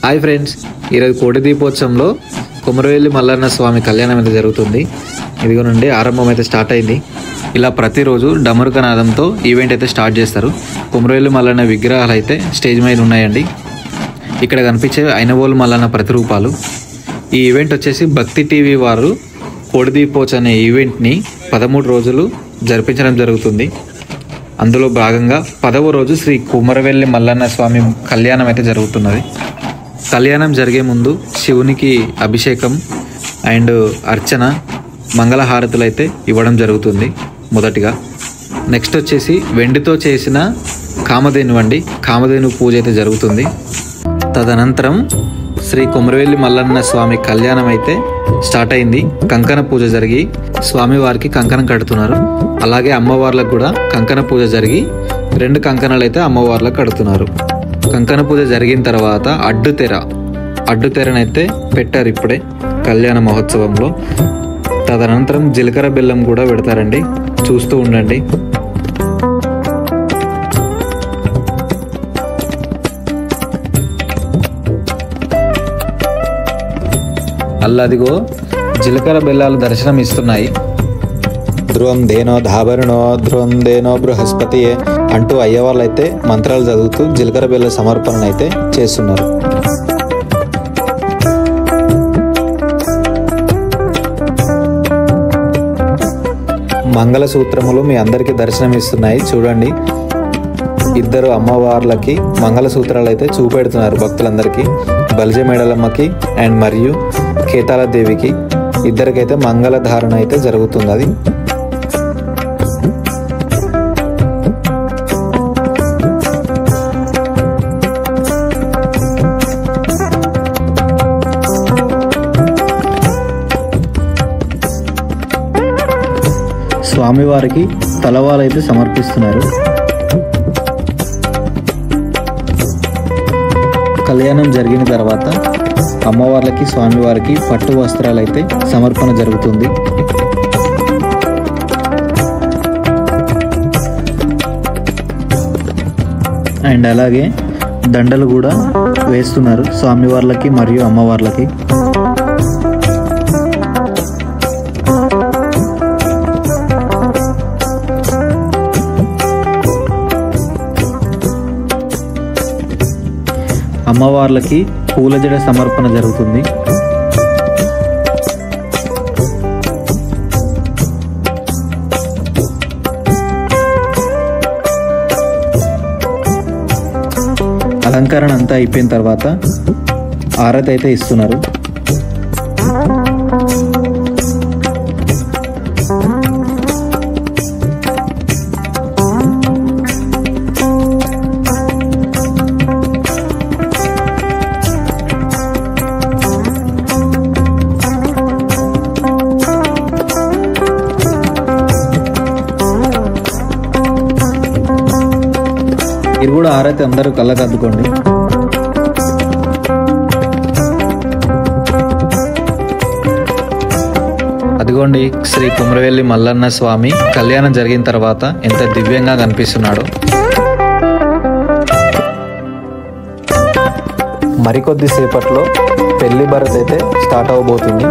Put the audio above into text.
Hi friends, ఈరోజు కోటి దీపోత్సవంలో కొమరవెల్లి మల్లన్న స్వామి కళ్యాణం అయితే జరుగుతుంది. ఇదిగో నుండి ఆరంభం అయితే స్టార్ట్ అయింది. ఇలా ప్రతిరోజు డమరుక నాదంతో ఈవెంట్ అయితే స్టార్ట్ చేస్తారు. కొమరవెల్లి మల్లన్న విగ్రహాలు అయితే స్టేజ్ మీద ఉన్నాయండి. ఇక్కడ కనిపించే అయినవోలు మల్లన్న ప్రతిరూపాలు. ఈ ఈవెంట్ వచ్చేసి భక్తి టీవీ వారు కోటి దీపోత్సవం అనే ఈవెంట్ని 13 రోజులు జరిపించడం జరుగుతుంది. అందులో భాగంగా 10వ రోజు శ్రీ కొమరవెల్లి మల్లన్న స్వామి కళ్యాణం అయితే జరుగుతున్నది. కళ్యాణం జరిగే ముందు శివునికి అభిషేకం అండ్ అర్చన, మంగళహారతులు అయితే ఇవ్వడం జరుగుతుంది మొదటిగా. నెక్స్ట్ వచ్చేసి వెండితో చేసిన కామధేను పూజ అయితే జరుగుతుంది. తదనంతరం శ్రీ కొమరవెల్లి మల్లన్న స్వామి కళ్యాణం అయితే స్టార్ట్ అయింది. కంకణ పూజ జరిగి స్వామివారికి కంకణం కడుతున్నారు. అలాగే అమ్మవార్లకు కూడా కంకణ పూజ జరిగి 2 కంకణాలు అయితే అమ్మవార్లకు కడుతున్నారు. కంకణ పూజ జరిగిన తర్వాత అడ్డుతెరనైతే పెట్టారు ఇప్పుడే కళ్యాణ మహోత్సవంలో. తదనంతరం జీలకర్ర బెల్లం కూడా పెడతారండి, చూస్తూ ఉండండి. అల్లదిగో జీలకర్ర బెల్లాలు దర్శనం ఇస్తున్నాయి. ధ్రువం దేనో ధాబరుణో ధ్రువం దేనో బృహస్పతి అంటూ అయ్యవాళ్ళు అయితే మంత్రాలు చదువుతూ జీలకర్ర బెల్ల సమర్పణ అయితే చేస్తున్నారు. మంగళసూత్రములు మీ అందరికీ దర్శనం ఇస్తున్నాయి, చూడండి. 2 అమ్మవార్లకి మంగళసూత్రాలు అయితే చూపెడుతున్నారు భక్తులందరికీ. బలిజ మేడలమ్మకి అండ్ మరియు కేతాల దేవికి ఇద్దరికైతే మంగళధారణ అయితే జరుగుతున్నది. స్వామివారికి తలవాలైతే సమర్పిస్తున్నారు. కళ్యాణం జరిగిన తర్వాత అమ్మవార్లకి స్వామివారికి పట్టు వస్త్రాలు అయితే సమర్పణ జరుగుతుంది. అండ్ అలాగే దండలు కూడా వేస్తున్నారు స్వామివార్లకి మరియు అమ్మవార్లకి. అమ్మవార్లకి పూల జడ సమర్పణ జరుగుతుంది. అలంకరణ అంతా అయిపోయిన తర్వాత ఆరతి అయితే ఇస్తున్నారు. మీరు కూడా ఆరతి అందరూ కళ్ళకద్దుకోండి. అదిగోండి శ్రీ కొమరవెల్లి మల్లన్న స్వామి కళ్యాణం జరిగిన తర్వాత ఎంత దివ్యంగా కనిపిస్తున్నాడో. మరికొద్ది సేపట్లో పెళ్లి భరత్ అయితే స్టార్ట్ అవబోతుంది.